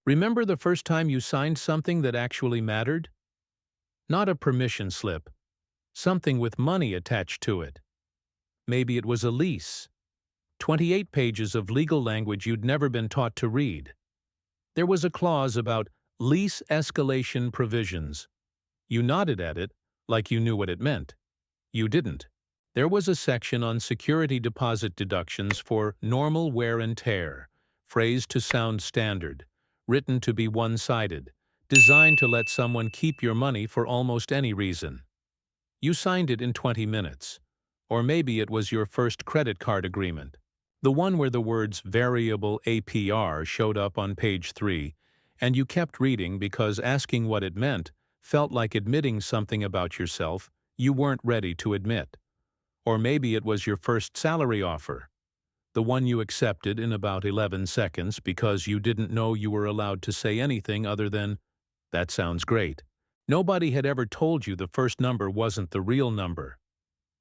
Remember the first time you signed something that actually mattered? Not a permission slip, something with money attached to it. Maybe it was a lease. 28 pages of legal language you'd never been taught to read. There was a clause about lease escalation provisions. You nodded at it like you knew what it meant. You didn't. There was a section on security deposit deductions for normal wear and tear, phrased to sound standard, written to be one-sided, designed to let someone keep your money for almost any reason. You signed it in 20 minutes. Or maybe it was your first credit card agreement. The one where the words variable APR showed up on page 3, and you kept reading because asking what it meant felt like admitting something about yourself you weren't ready to admit. Or maybe it was your first salary offer, the one you accepted in about 11 seconds because you didn't know you were allowed to say anything other than, "That sounds great." Nobody had ever told you the first number wasn't the real number.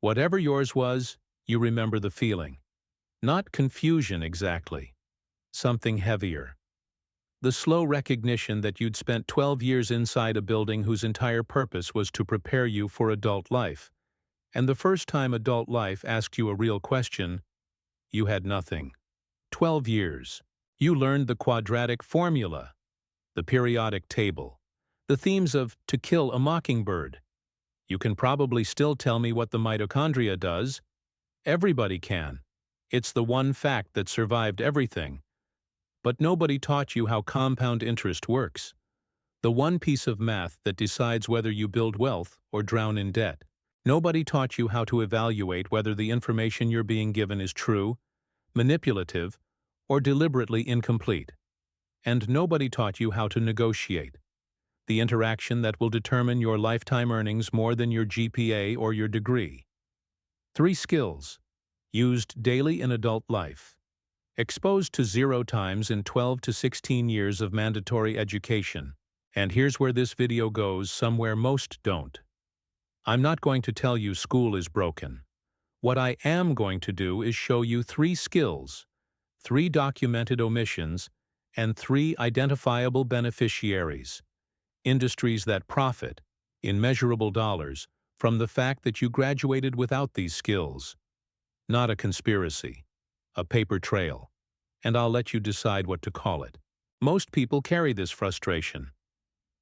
Whatever yours was, you remember the feeling. Not confusion exactly. Something heavier. The slow recognition that you'd spent 12 years inside a building whose entire purpose was to prepare you for adult life. And the first time adult life asked you a real question, you had nothing. 12 years. You learned the quadratic formula, the periodic table, the themes of To Kill a Mockingbird. You can probably still tell me what the mitochondria does. Everybody can. It's the one fact that survived everything. But nobody taught you how compound interest works. The one piece of math that decides whether you build wealth or drown in debt. Nobody taught you how to evaluate whether the information you're being given is true, manipulative, or deliberately incomplete. And nobody taught you how to negotiate. The interaction that will determine your lifetime earnings more than your GPA or your degree. 3 skills, used daily in adult life, exposed to 0 times in 12 to 16 years of mandatory education. And here's where this video goes somewhere most don't. I'm not going to tell you school is broken. What I am going to do is show you 3 skills, 3 documented omissions, and 3 identifiable beneficiaries. Industries that profit, in measurable dollars, from the fact that you graduated without these skills. Not a conspiracy, a paper trail, and I'll let you decide what to call it. Most people carry this frustration.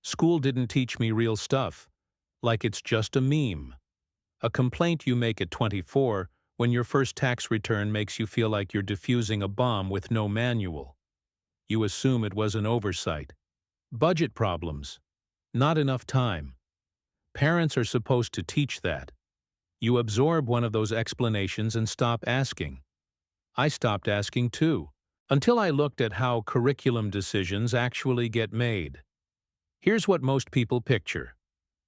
School didn't teach me real stuff, like it's just a meme. A complaint you make at 24 when your first tax return makes you feel like you're defusing a bomb with no manual. You assume it was an oversight. Budget problems. Not enough time. Parents are supposed to teach that. You absorb one of those explanations and stop asking. I stopped asking too, until I looked at how curriculum decisions actually get made. Here's what most people picture.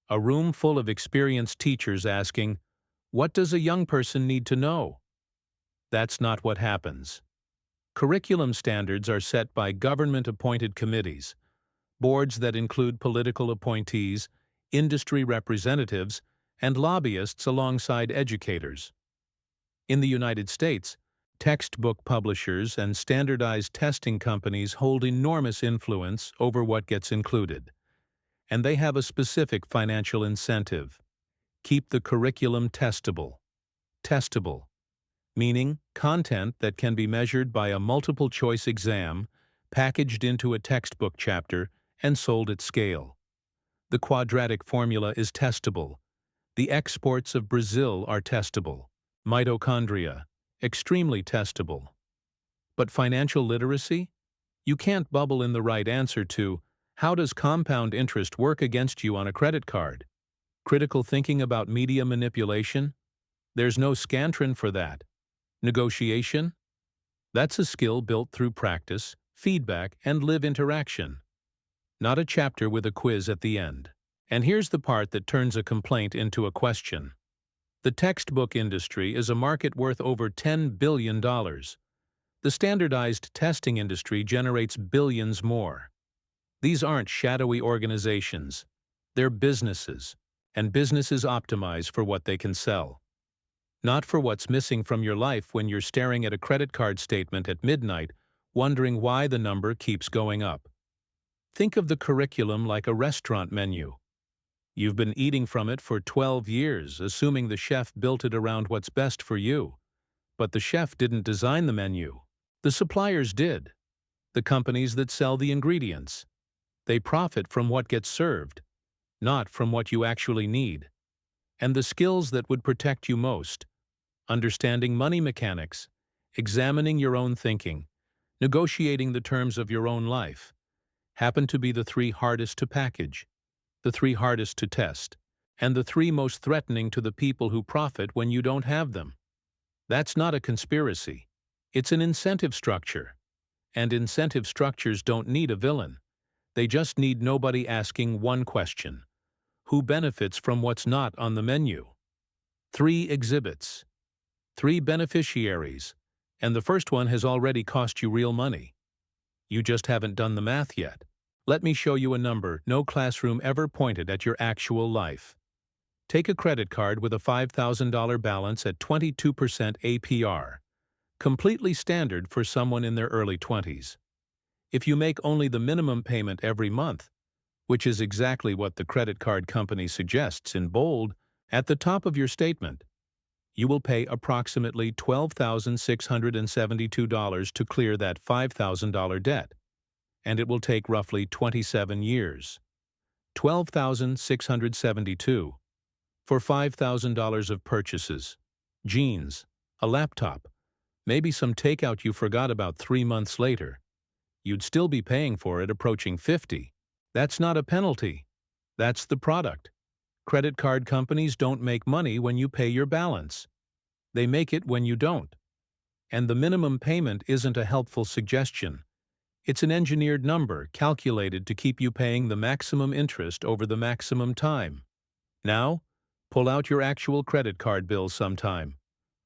A room full of experienced teachers asking, "What does a young person need to know?" That's not what happens. Curriculum standards are set by government-appointed committees, boards that include political appointees, industry representatives, and lobbyists alongside educators. In the United States, textbook publishers and standardized testing companies hold enormous influence over what gets included. And they have a specific financial incentive. Keep the curriculum testable. Testable, meaning content that can be measured by a multiple-choice exam, packaged into a textbook chapter, and sold at scale. The quadratic formula is testable. The exports of Brazil are testable. Mitochondria, extremely testable. But financial literacy? You can't bubble in the right answer to, how does compound interest work against you on a credit card? Critical thinking about media manipulation? There's no Scantron for that. Negotiation? That's a skill built through practice, feedback, and live interaction. Not a chapter with a quiz at the end. And here's the part that turns a complaint into a question. The textbook industry is a market worth over $10 billion. The standardized testing industry generates billions more. These aren't shadowy organizations. They're businesses, and businesses optimize for what they can sell. Not for what's missing from your life when you're staring at a credit card statement at midnight, wondering why the number keeps going up. Think of the curriculum like a restaurant menu. You've been eating from it for 12 years, assuming the chef built it around what's best for you. But the chef didn't design the menu. The suppliers did. The companies that sell the ingredients. They profit from what gets served, not from what you actually need. And the skills that would protect you most, understanding money mechanics, examining your own thinking, negotiating the terms of your own life, happen to be the three hardest to package, the three hardest to test, and the three most threatening to the people who profit when you don't have them. That's not a conspiracy. It's an incentive structure. And incentive structures don't need a villain. They just need nobody asking one question. Who benefits from what's not on the menu? 3 exhibits. 3 beneficiaries. And the first one has already cost you real money. You just haven't done the math yet. Let me show you a number no classroom ever pointed at your actual life. Take a credit card with a $5,000 balance at 22% APR. Completely standard for someone in their early 20s. If you make only the minimum payment every month, which is exactly what the credit card company suggests in bold at the top of your statement, you will pay approximately $12,672 to clear that $5,000 debt, and it will take roughly 27 years. $12,672 for $5,000 of purchases, jeans, a laptop, maybe some takeout you forgot about 3 months later. You'd still be paying for it approaching 50. That's not a penalty. That's the product. Credit card companies don't make money when you pay your balance. They make it when you don't. And the minimum payment isn't a helpful suggestion. It's an engineered number calculated to keep you paying the maximum interest over the maximum time. Now, pull out your actual credit card bill sometime.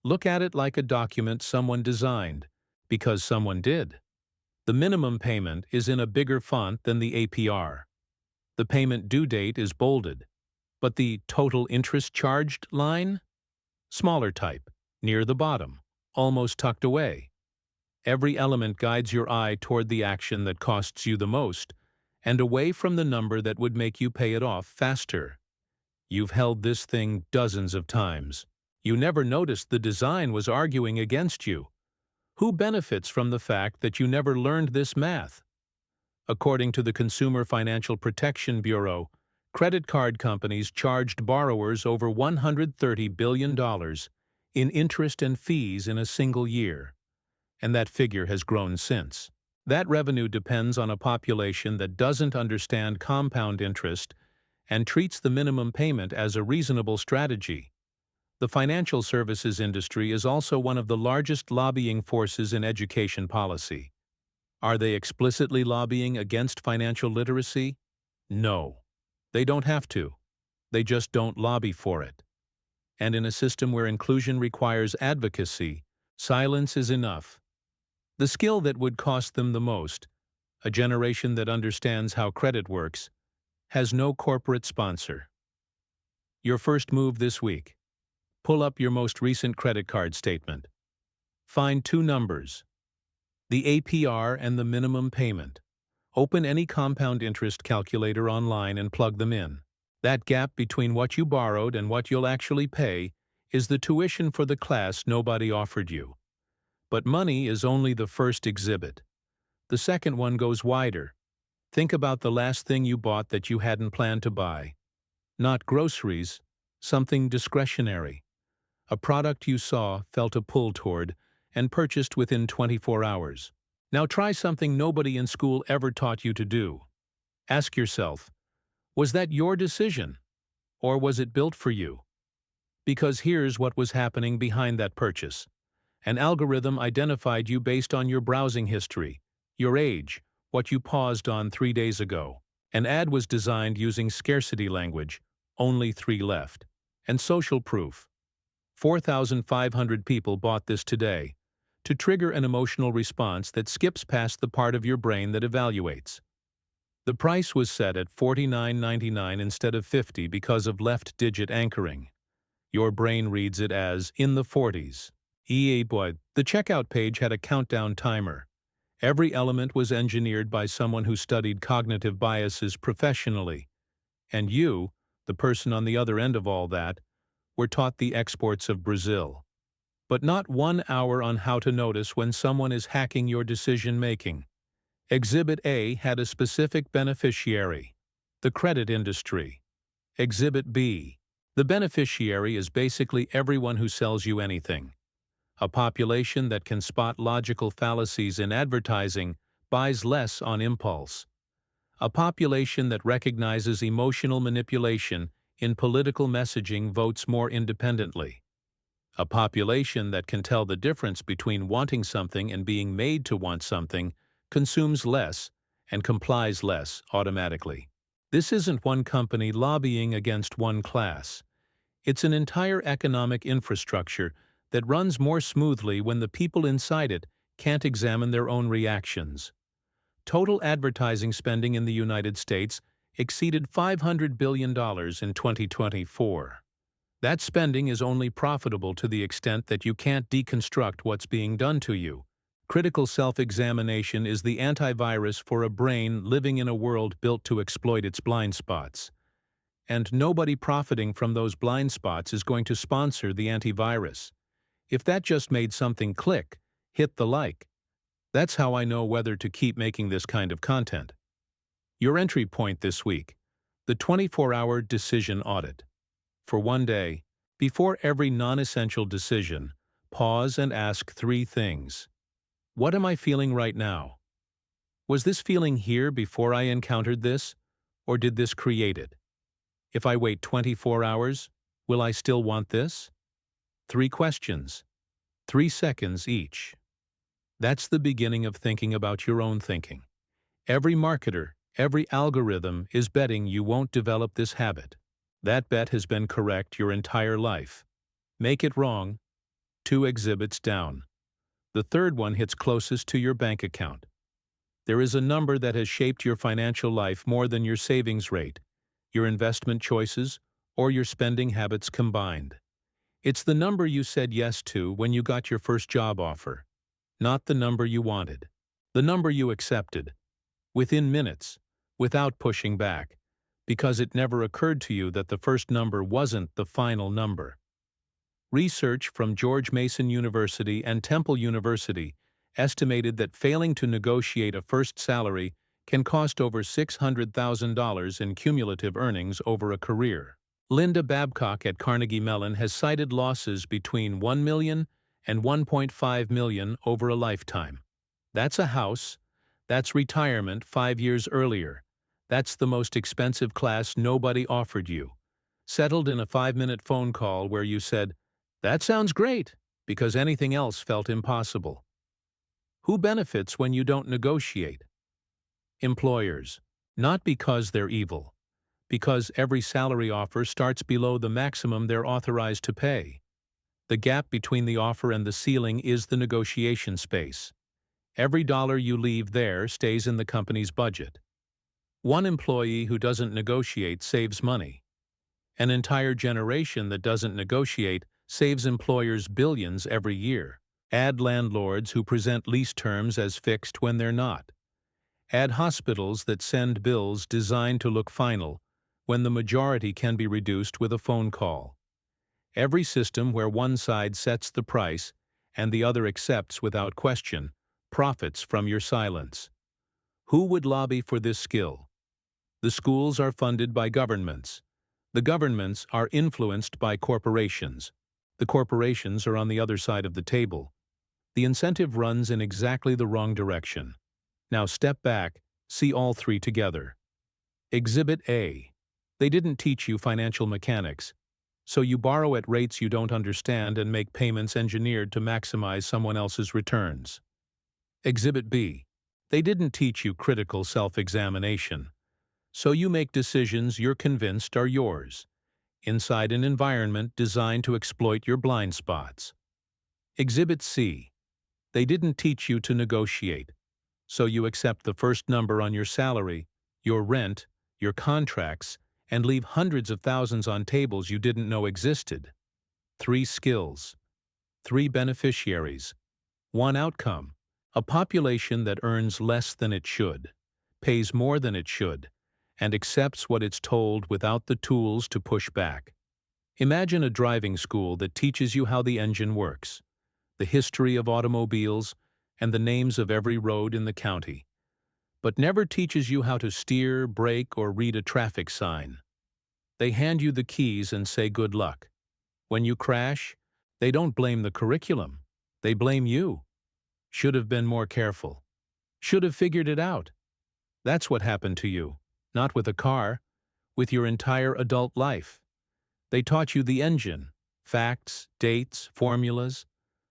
Look at it like a document someone designed, because someone did. The minimum payment is in a bigger font than the APR. The payment due date is bolded, but the total interest charged line? Smaller type, near the bottom, almost tucked away. Every element guides your eye toward the action that costs you the most, and away from the number that would make you pay it off faster. You've held this thing dozens of times. You never noticed the design was arguing against you. Who benefits from the fact that you never learned this math? According to the Consumer Financial Protection Bureau, credit card companies charged borrowers over $130 billion in interest and fees in a single year, and that figure has grown since. That revenue depends on a population that doesn't understand compound interest and treats the minimum payment as a reasonable strategy. The financial services industry is also one of the largest lobbying forces in education policy. Are they explicitly lobbying against financial literacy? No. They don't have to. They just don't lobby for it. And in a system where inclusion requires advocacy, silence is enough. The skill that would cost them the most, a generation that understands how credit works, has no corporate sponsor. Your first move this week. Pull up your most recent credit card statement. Find 2 numbers, the APR and the minimum payment. Open any compound interest calculator online and plug them in. That gap between what you borrowed and what you'll actually pay is the tuition for the class nobody offered you. But money is only the first exhibit. The second one goes wider. Think about the last thing you bought that you hadn't planned to buy. Not groceries, something discretionary. A product you saw, felt a pull toward, and purchased within 24 hours. Now try something nobody in school ever taught you to do. Ask yourself, was that your decision? Or was it built for you? Because here's what was happening behind that purchase. An algorithm identified you based on your browsing history, your age, what you paused on 3 days ago. An ad was designed using scarcity language, only 3 left, and social proof. 4,500 people bought this today, to trigger an emotional response that skips past the part of your brain that evaluates. The price was set at $49.99 instead of $50 because of left-digit anchoring. Your brain reads it as in the 40s. Boy, the checkout page had a countdown timer. Every element was engineered by someone who studied cognitive biases professionally, and you, the person on the other end of all that, were taught the exports of Brazil. But not 1 hour on how to notice when someone is hacking your decision-making. Exhibit A had a specific beneficiary: the credit industry. Exhibit B. The beneficiary is basically everyone who sells you anything. A population that can spot logical fallacies in advertising buys less on impulse. A population that recognizes emotional manipulation in political messaging votes more independently. A population that can tell the difference between wanting something and being made to want something consumes less and complies less automatically. This isn't one company lobbying against one class. It's an entire economic infrastructure that runs more smoothly when the people inside it can't examine their own reactions. Total advertising spending in the United States exceeded $500 billion in 2024. That spending is only profitable to the extent that you can't deconstruct what's being done to you. Critical self-examination is the antivirus for a brain living in a world built to exploit its blind spots. And nobody profiting from those blind spots is going to sponsor the antivirus. If that just made something click, hit the like. That's how I know whether to keep making this kind of content. Your entry point this week: the 24-hour decision audit. For one day, before every non-essential decision, pause and ask 3 things. What am I feeling right now? Was this feeling here before I encountered this, or did this create it? If I wait 24 hours, will I still want this? 3 questions, 3 seconds each. That's the beginning of thinking about your own thinking. Every marketer, every algorithm is betting you won't develop this habit. That bet has been correct your entire life. Make it wrong, 2 exhibits down. The third one hits closest to your bank account. There is a number that has shaped your financial life more than your savings rate, your investment choices, or your spending habits combined. It's the number you said yes to when you got your first job offer, not the number you wanted. The number you accepted, within minutes, without pushing back, because it never occurred to you that the first number wasn't the final number. Research from George Mason University and Temple University estimated that failing to negotiate a first salary can cost over $600,000 in cumulative earnings over a career. Linda Babcock at Carnegie Mellon has cited losses between $1 million and $1.5 million over a lifetime. That's a house. That's retirement 5 years earlier. That's the most expensive class nobody offered you. Settled in a 5-minute phone call where you said, "That sounds great," because anything else felt impossible. Who benefits when you don't negotiate? Employers. Not because they're evil. Because every salary offer starts below the maximum they're authorized to pay. The gap between the offer and the ceiling is the negotiation space. Every dollar you leave there stays in the company's budget. One employee who doesn't negotiate saves money. An entire generation that doesn't negotiate saves employers billions every year. Add landlords who present lease terms as fixed when they're not. Add hospitals that send bills designed to look final when the majority can be reduced with a phone call. Every system where one side sets the price and the other accepts without question profits from your silence. Who would lobby for this skill? The schools are funded by governments. The governments are influenced by corporations. The corporations are on the other side of the table. The incentive runs in exactly the wrong direction. Now step back, see all 3 together. Exhibit A. They didn't teach you financial mechanics, so you borrow at rates you don't understand and make payments engineered to maximize someone else's returns. Exhibit B. They didn't teach you critical self-examination, so you make decisions you're convinced are yours, inside an environment designed to exploit your blind spots. Exhibit C. They didn't teach you to negotiate, so you accept the first number on your salary, your rent, your contracts, and leave hundreds of thousands on tables you didn't know existed. 3 skills, 3 beneficiaries, 1 outcome, A population that earns less than it should, pays more than it should, and accepts what it's told without the tools to push back. Imagine a driving school that teaches you how the engine works, the history of automobiles, and the names of every road in the county, but never teaches you how to steer, brake, or read a traffic sign. They hand you the keys and say good luck. When you crash, they don't blame the curriculum. They blame you. Should have been more careful. Should have figured it out. That's what happened to you, not with a car, with your entire adult life. They taught you the engine, facts, dates, formulas.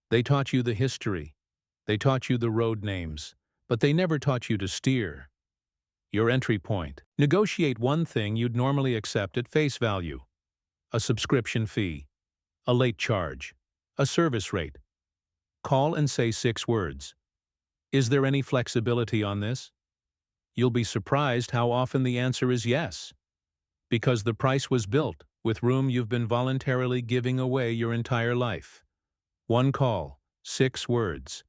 They taught you the history. They taught you the road names, but they never taught you to steer. Your entry point. Negotiate one thing you'd normally accept at face value. A subscription fee, a late charge, a service rate. Call and say 6 words. Is there any flexibility on this? You'll be surprised how often the answer is yes. Because the price was built with room you've been voluntarily giving away your entire life. One call, 6 words.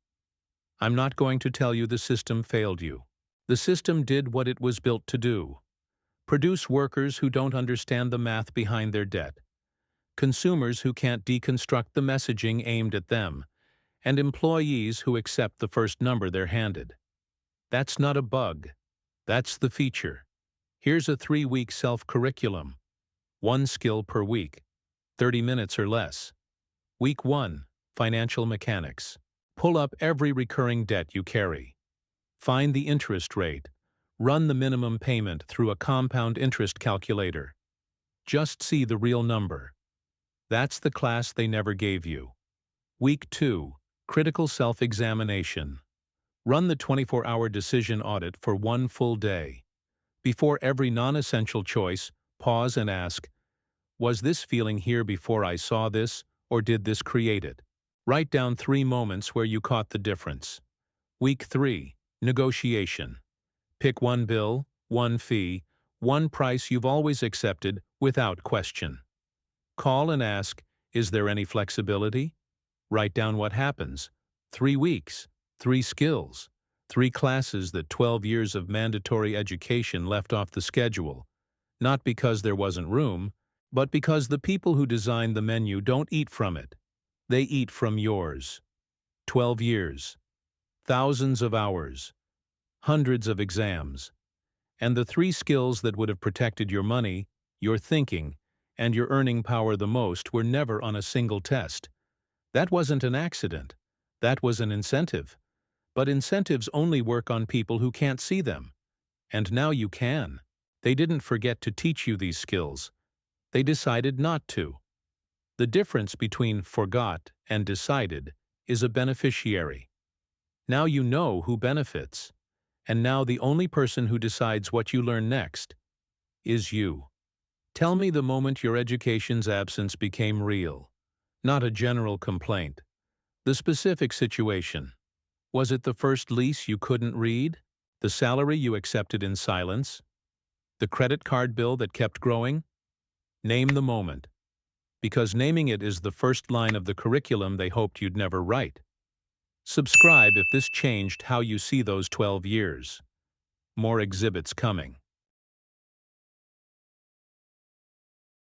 I'm not going to tell you the system failed you. The system did what it was built to do. Produce workers who don't understand the math behind their debt, consumers who can't deconstruct the messaging aimed at them, and employees who accept the first number they're handed. That's not a bug. That's the feature. Here's a 3-week self-curriculum. 1 skill per week, 30 minutes or less. Week 1, financial mechanics. Pull up every recurring debt you carry. Find the interest rate. Run the minimum payment through a compound interest calculator. Just see the real number. That's the class they never gave you. Week 2, critical self-examination. Run the 24-hour decision audit for 1 full day. Before every non-essential choice, pause and ask, was this feeling here before I saw this, or did this create it? Write down 3 moments where you caught the difference. Week 3, negotiation. Pick 1 bill, 1 fee, 1 price you've always accepted without question. Call and ask, is there any flexibility? Write down what happens. 3 weeks, 3 skills, 3 classes that 12 years of mandatory education left off the schedule. Not because there wasn't room, but because the people who design the menu don't eat from it. They eat from yours. 12 years. Thousands of hours. Hundreds of exams. And the 3 skills that would have protected your money, your thinking, and your earning power the most were never on a single test. That wasn't an accident. That was an incentive. But incentives only work on people who can't see them. And now you can. They didn't forget to teach you these skills. They decided not to. The difference between forgot and decided is a beneficiary. Now you know who benefits. And now the only person who decides what you learn next is you. Tell me the moment your education's absence became real. Not a general complaint. The specific situation. Was it the first lease you couldn't read? The salary you accepted in silence? The credit card bill that kept growing? Name the moment. Because naming it is the first line of the curriculum they hoped you'd never write. Subscribe if this changed how you see those 12 years. More exhibits coming.